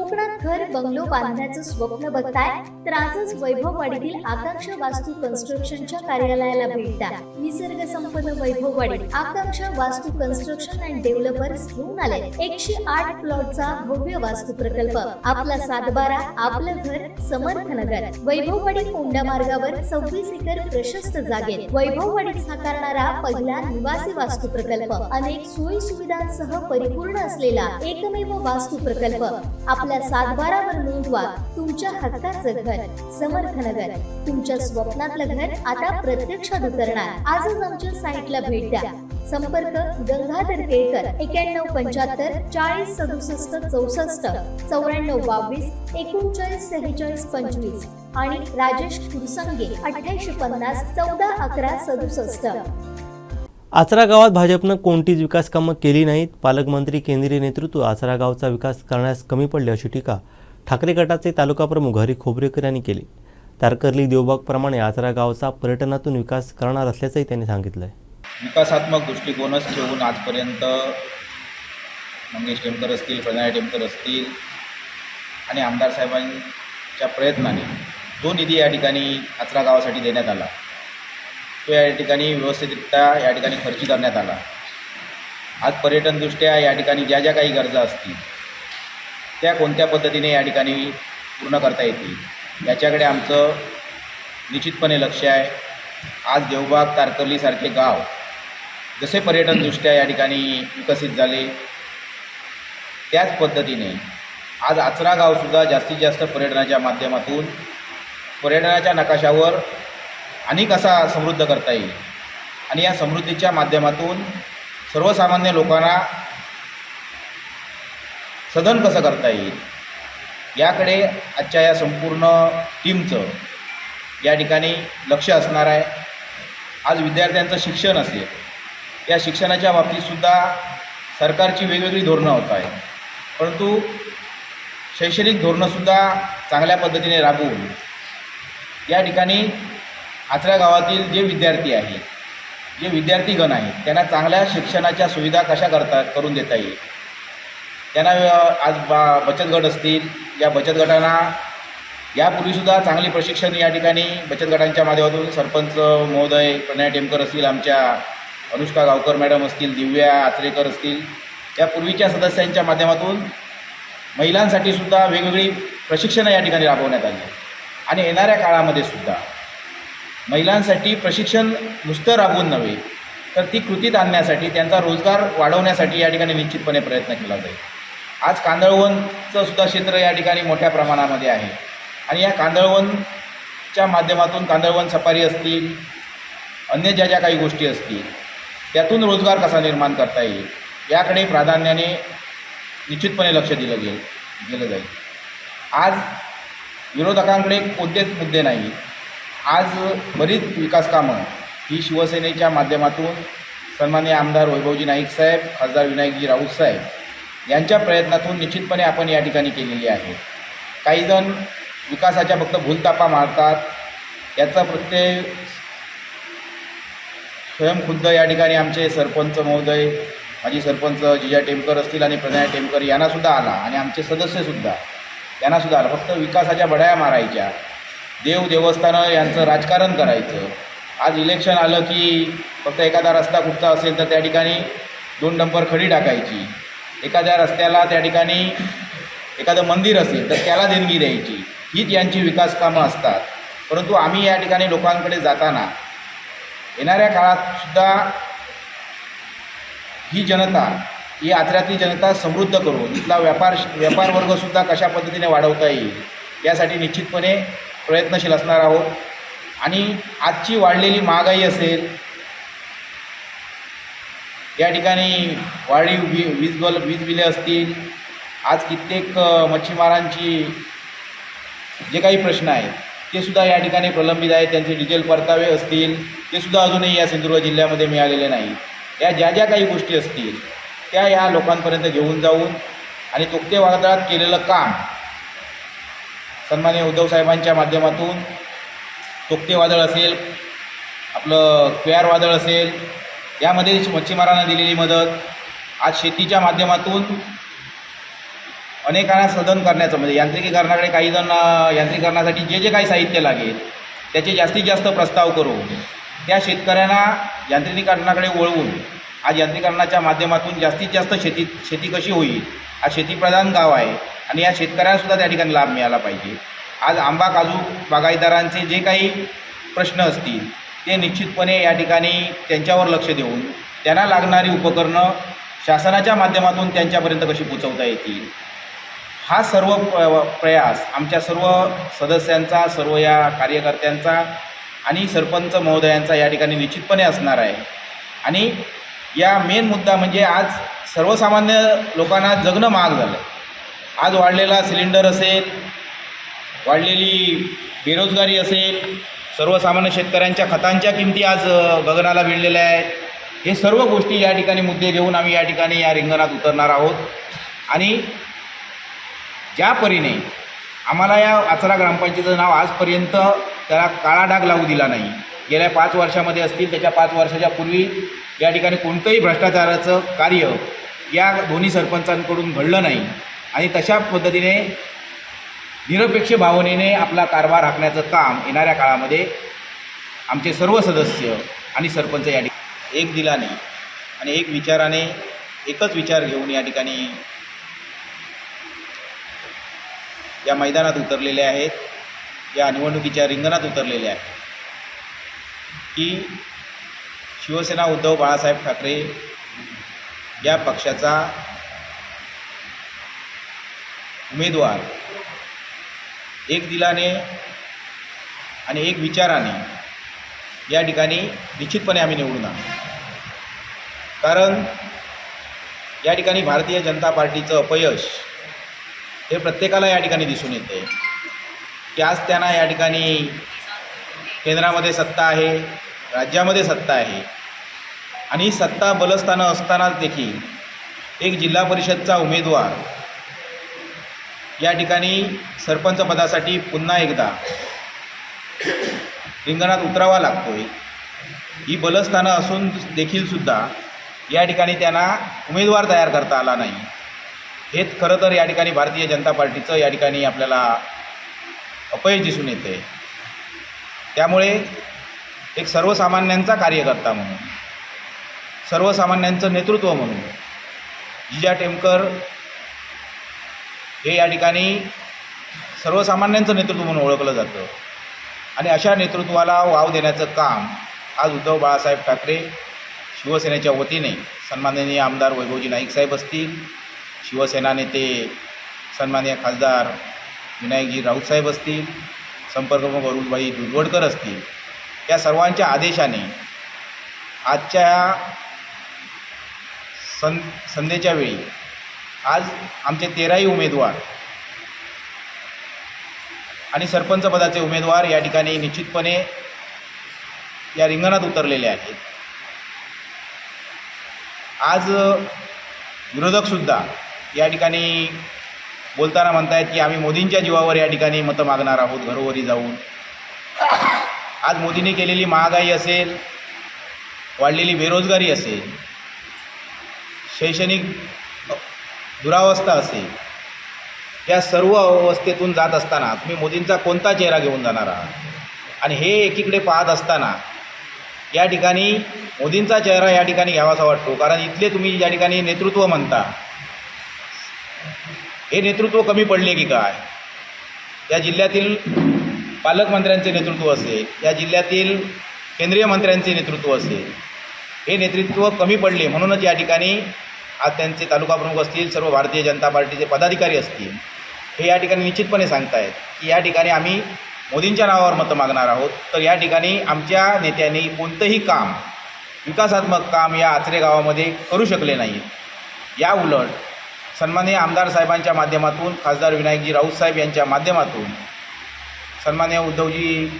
कोकणात घर बंगलो बांधण्याचं स्वप्न बघताय तर आजच वैभववाडीतील आकांक्षा वास्तू कन्स्ट्रक्शनच्या कार्यालयाला भेट द्या। निसर्ग संपन्न वैभववाडी आकांक्षा वास्तू कन्स्ट्रक्शन अँड डेव्हलपर्स घेऊन आले 108 प्लॉटचा भव्य वास्तू प्रकल्प। आपला सातबारा, आपलं घर, समर्थनगर। वैभववाडी कोंडा मार्गावर 26 एकर प्रशस्त जागेत वैभववाडीत साकारणारा पहिला निवासी वास्तू प्रकल्प। अनेक सोयी सुविधांसह परिपूर्ण असलेला एकमेव वास्तू प्रकल्प। आपल्या सातबारावर नोंदवा तुमच्या हक्काचं घर, समर्थनगर। तुमच्या स्वप्नातलं घर आता प्रत्यक्षात उतरणार। आजच आमच्या साईटला भेट द्या। संपर्क गंगाधर केळकर 9175 40 67 64 94 22 39 46 25 आणि राजेश कुरसंगे 8850 14 11 67। आचरा गावात भाजपनं कोणतीच विकास कामं केली नाहीत। पालकमंत्री केंद्रीय नेतृत्व आचरा गावचा विकास करण्यास कमी पडले अशी टीका ठाकरे गटाचे तालुका प्रमुख हरी खोबरेकर यांनी केली। तारकर्ली देवबाग प्रमाणे आचरा गावचा पर्यटनातून विकास करणार असल्याचंही त्यांनी सांगितलंय। विकासात्मक दृष्टिकोनच ठेवून आजपर्यंत मंगेश टेमकर असतील, प्रणय टेमकर असतील आणि आमदार साहेबांच्या प्रयत्नाने जो निधी या ठिकाणी आचरा गावासाठी देण्यात आला तो या ठिकाणी व्यवस्थितरित्या या ठिकाणी खर्च करण्यात आला। आज पर्यटनदृष्ट्या या ठिकाणी ज्या ज्या काही गरजा असतील त्या कोणत्या पद्धतीने या ठिकाणी पूर्ण करता येतील याच्याकडे आमचं निश्चितपणे लक्ष आहे। आज देवबाग, तारकर्लीसारखे गाव जसे पर्यटनदृष्ट्या या ठिकाणी विकसित झाले त्याच पद्धतीने आज आचरा गावसुद्धा जास्तीत जास्त पर्यटनाच्या माध्यमातून पर्यटनाच्या नकाशावर अनेक असा समृद्ध करता येईल आणि या समृद्धीच्या माध्यमातून सर्वसामान्य लोकांना सधन कसं करता येईल याकडे आजच्या या संपूर्ण टीमचं या ठिकाणी लक्ष असणार आहे। आज विद्यार्थ्यांचं शिक्षण असेल, या शिक्षणाच्या बाबतीतसुद्धा सरकारची वेगवेगळी धोरणं होत आहे, परंतु शैक्षणिक धोरणंसुद्धा चांगल्या पद्धतीने राबवून या ठिकाणी आचरा गावातील जे विद्यार्थी आहेत, जे विद्यार्थीगण आहेत त्यांना चांगल्या शिक्षणाच्या सुविधा कशा करून देता येईल। त्यांना आज बचत गट असतील, या बचत गटांना यापूर्वीसुद्धा चांगली प्रशिक्षण या ठिकाणी बचत गटांच्या माध्यमातून सरपंच महोदय प्रणय टेमकर असतील, आमच्या अनुष्का गावकर मॅडम असतील, दिव्या आचरेकर असतील, या पूर्वीच्या सदस्यांच्या माध्यमातून महिलांसाठी सुद्धा वेगवेगळी प्रशिक्षणं या ठिकाणी राबवण्यात आली आणि येणाऱ्या काळामध्ये सुद्धा महिलांसाठी प्रशिक्षण नुसतं राबवून नव्हे तर ती कृतीत आणण्यासाठी, त्यांचा रोजगार वाढवण्यासाठी या ठिकाणी निश्चितपणे प्रयत्न केला जाईल। आज कांदळवनचं सुद्धा क्षेत्र या ठिकाणी मोठ्या प्रमाणामध्ये आहे आणि या कांदळवनच्या माध्यमातून कांदळवन सफारी असतील, अन्य ज्या ज्या काही गोष्टी असतील त्यातून रोजगार कसा निर्माण करता येईल याकडे प्राधान्याने निश्चितपणे लक्ष दिलं गेलं जाईल। आज विरोधकांकडे कोणतेच मुद्दे नाही। आज बरीच विकास कामं ही शिवसेनेच्या माध्यमातून सन्माननीय आमदार वैभवजी नाईक साहेब, खासदार विनायकजी राऊत साहेब यांच्या प्रयत्नातून निश्चितपणे आपण या ठिकाणी केलेली आहे। काहीजण विकासाच्या फक्त भूलतापा मारतात, याचा प्रत्यय स्वयंखुद्द या ठिकाणी आमचे सरपंच महोदय, माजी सरपंच जिजा टेमकर असतील आणि प्रणय टेमकर यांनासुद्धा आला आणि आमचे सदस्यसुद्धा यांनासुद्धा आला। फक्त विकासाच्या बढाया मारायच्या, देवस्थानं यांचं राजकारण करायचं। आज इलेक्शन आलं की फक्त एखादा रस्ता कुठचा असेल तर त्या ठिकाणी 2 डंपर खडी टाकायची, एखाद्या रस्त्याला त्या ठिकाणी एखादं मंदिर असेल तर त्याला देणगी द्यायची, हीच यांची विकास कामं असतात। परंतु आम्ही या ठिकाणी लोकांकडे जाताना येणाऱ्या काळातसुद्धा ही जनता, ही आचऱ्यातली जनता समृद्ध करून इथला व्यापार वर्गसुद्धा कशा पद्धतीने वाढवता येईल यासाठी निश्चितपणे प्रयत्नशील असणार आहोत। आणि आजची वाढलेली महागाई असेल, या ठिकाणी वाढी वीज बिले असतील, आज कित्येक मच्छीमारांची जे काही प्रश्न आहेत ते सुद्धा या ठिकाणी प्रलंबित आहेत, त्यांचे डिझेल परतावे असतील ते सुद्धा अजूनही या सिंधुदुर्ग जिल्ह्यामध्ये मिळालेले नाही। या ज्या ज्या काही गोष्टी असतील त्या या लोकांपर्यंत घेऊन जाऊन आणि तोक्ते वादळात केलेलं काम सन्माननीय उद्धव साहेबांच्या माध्यमातून, तोक्ते वादळ असेल, आपलं क्वेआर वादळ असेल, यामध्ये मच्छीमारांना दिलेली मदत, आज शेतीच्या माध्यमातून अनेकांना सदन करण्याचं म्हणजे यांत्रिकीकरणाकडे काही जण यांत्रिकीकरणासाठी जे जे काही साहित्य लागेल त्याचे जास्तीत जास्त प्रस्ताव करून त्या शेतकऱ्यांना यांत्रिकीकरणाकडे वळवून आज यांत्रिकीकरणाच्या माध्यमातून जास्तीत जास्त शेती कशी होईल. आज शेतीप्रधान गाव आहे आणि या शेतकऱ्यांनासुद्धा त्या ठिकाणी लाभ मिळाला पाहिजे. आज आंबा काजू बागायतदारांचे जे काही प्रश्न असतील ते निश्चितपणे या ठिकाणी त्यांच्यावर लक्ष देऊन त्यांना लागणारी उपकरणं शासनाच्या माध्यमातून त्यांच्यापर्यंत कशी पोचवता येतील हा सर्व प्रयास आमच्या सर्व सदस्यांचा, सर्व या कार्यकर्त्यांचा आणि सरपंच महोदयांचा या ठिकाणी निश्चितपणे असणार आहे. आणि या मेन मुद्दा म्हणजे आज सर्वसामान्य लोकांना जगणं महाग झालं आहे. आज वाढलेला सिलेंडर असेल, वाढलेली बेरोजगारी असेल, सर्वसामान्य शेतकऱ्यांच्या खतांच्या किमती आज गगनाला भिडलेल्या आहेत. हे सर्व गोष्टी या ठिकाणी मुद्दे घेऊन आम्ही या ठिकाणी या रिंगणात उतरणार आहोत. आणि ज्या परीने आम्हाला या आचरा ग्रामपंचायतीचं नाव आजपर्यंत त्याला काळा डाग लागू दिला नाही. गेल्या 5 वर्षामध्ये असतील, त्याच्या 5 वर्षाच्या पूर्वी या ठिकाणी कोणतंही भ्रष्टाचाराचं कार्य या दोन्ही सरपंचांकडून घडलं नाही. आणि तशा पद्धतीने निरपेक्ष भावनेने आपला कारभार राखण्याचं काम येणाऱ्या काळामध्ये आमचे सर्व सदस्य आणि सरपंच या ठिकाणी एक दिलाने आणि एक विचाराने, एकच विचार घेऊन या ठिकाणी या मैदानात उतरलेले आहेत, या निवडणुकीच्या रिंगणात उतरलेले आहेत की शिवसेना उद्धव बाळासाहेब ठाकरे या पक्षाचा उमेदवार एक दिलाने आणि एक विचाराने या ठिकाणी निश्चितपणे आम्ही निवडून आणू. कारण या ठिकाणी भारतीय जनता पार्टीचं अपयश हे प्रत्येकाला या ठिकाणी दिसून येते की आज त्यांना या ठिकाणी केंद्रामध्ये सत्ता आहे, राज्यामध्ये सत्ता आहे आणि सत्ता बलस्थानं असतानाच देखील एक जिल्हा परिषदचा उमेदवार या ठिकाणी सरपंच पदासाठी पुन्हा एकदा रिंगणात उतरावा लागतो आहे. ही बलस्थानं असून देखीलसुद्धा या ठिकाणी त्यांना उमेदवार तयार करता आला नाही. हेच खरं तर या ठिकाणी भारतीय जनता पार्टीचं या ठिकाणी आपल्याला अपयश दिसून येते. त्यामुळे एक सर्वसामान्यांचा कार्यकर्ता म्हणून, सर्वसामान्यांचं नेतृत्व म्हणून जिजा टेमकर हे या ठिकाणी सर्वसामान्यांचं नेतृत्व म्हणून ओळखलं जातं. आणि अशा नेतृत्वाला वाव देण्याचं काम आज उद्धव बाळासाहेब ठाकरे शिवसेनेच्या वतीने सन्माननीय आमदार वैभवजी नाईक साहेब असतील, शिवसेना नेते सन्माननीय खासदार विनायकजी राऊत साहेब असतील, संपर्कप्रमुख अरुणभाई दुधवडकर असतील, या सर्वांच्या आदेशाने आजच्या संध्येच्या वेळी आज आमचे 13ही उमेदवार आणि सरपंच पदाचे उमेदवार या ठिकाणी निश्चितपणे या रिंगणात उतरलेले आहेत. आज विरोधकसुद्धा या ठिकाणी बोलताना म्हणतायत की आम्ही मोदींच्या जीवावर या ठिकाणी मतं मागणार आहोत घरोघरी जाऊन. आज मोदींनी केलेली महागाई असेल, वाढलेली बेरोजगारी असेल, शैक्षणिक दुरावस्था असेल, या सर्व अवस्थेतून जात असताना तुम्ही मोदींचा कोणता चेहरा घेऊन जाणार आहात. आणि हे एकीकडे पाहत असताना या ठिकाणी मोदींचा चेहरा या ठिकाणी घ्यावासा वाटतो. कारण इथले तुम्ही या ठिकाणी नेतृत्व म्हणता, हे नेतृत्व कमी पडले की काय? या जिल्ह्यातील पालकमंत्र्यांचे नेतृत्व असेल, या जिल्ह्यातील केंद्रीय मंत्र्यांचे नेतृत्व असेल, हे नेतृत्व कमी पडले म्हणूनच या ठिकाणी आज त्यांचे तालुका प्रमुख असतील, सर्व भारतीय जनता पार्टीचे पदाधिकारी असतील, हे या ठिकाणी निश्चितपणे सांगतायत की या ठिकाणी आम्ही मोदींच्या नावावर मतं मागणार आहोत. तर या ठिकाणी आमच्या नेत्यांनी कोणतंही काम, विकासात्मक काम या आचरे गावामध्ये करू शकले नाही. या उलट सन्माननीय आमदार साहेबांच्या माध्यमातून, खासदार विनायकजी राऊत साहेब यांच्या माध्यमातून, सन्माननीय उद्धवजी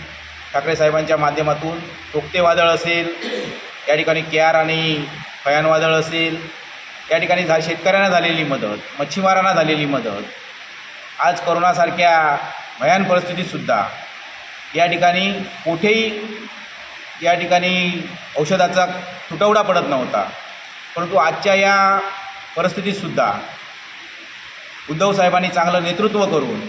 ठाकरे साहेबांच्या माध्यमातून तोक्ते वादळ असेल, या ठिकाणी केआर आणि फयान वादळ असेल, या ठिकाणी शेतकऱ्यांना झालेली मदत, मच्छीमारांना झालेली मदत, आज कोरोनासारख्या भयान परिस्थितीतसुद्धा या ठिकाणी कुठेही या ठिकाणी औषधाचा तुटवडा पडत नव्हता. परंतु आजच्या या परिस्थितीतसुद्धा उद्धव साहेबांनी चांगलं नेतृत्व करून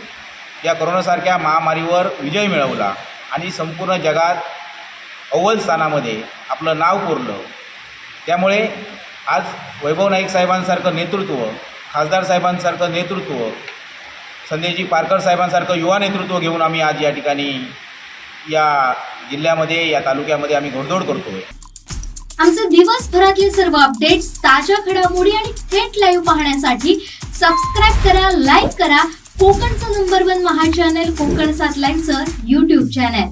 या कोरोनासारख्या महामारीवर विजय मिळवला आणि संपूर्ण जगात अव्वल स्थानामध्ये आपलं नाव कोरलं. त्यामुळे आज वैभव नाईक साहेबांसारखं नेतृत्व, खासदार साहेबांसारखं नेतृत्व, संजयजी पारकर साहेबांसारखं युवा नेतृत्व घेऊन आम्ही आज या ठिकाणी या जिल्ह्यामध्ये, या तालुक्यामध्ये आम्ही घोडदौड करतोय. आमचे दिवसभरातले सर्व अपडेट्स, ताज्या घडामोडी आणि थेट लाईव्ह पाहण्यासाठी सबस्क्राईब करा, लाईक करा कोकणचं नंबर 1 महा चॅनल कोकण 7 लाईव्हचं YouTube चॅनल.